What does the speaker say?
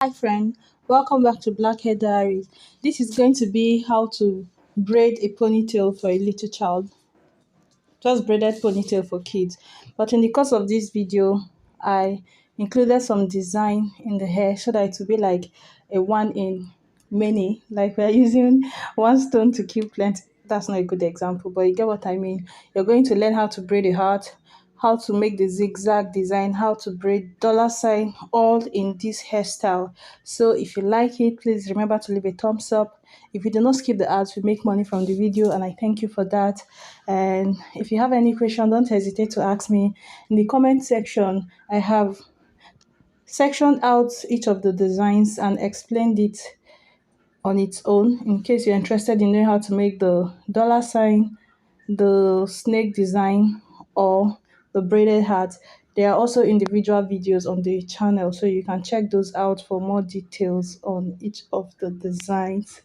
Hi friend, welcome back to Black Hair Diaries. This is going to be how to braid a ponytail for a little child. Just braided ponytail for kids. But in the course of this video, I included some design in the hair so that it will be like a one in many. Like we're using one stone to kill plenty. That's not a good example, but you get what I mean. You're going to learn how to braid a heart, how to make the zigzag design, how to braid dollar sign, all in this hairstyle. So if you like it, please remember to leave a thumbs up. If you do not skip the ads, we make money from the video, and I thank you for that. And if you have any question, don't hesitate to ask me in the comment section. I have sectioned out each of the designs and explained it on its own in case you're interested in knowing how to make the dollar sign, the snake design, or the braided hat. There are also individual videos on the channel, so you can check those out for more details on each of the designs.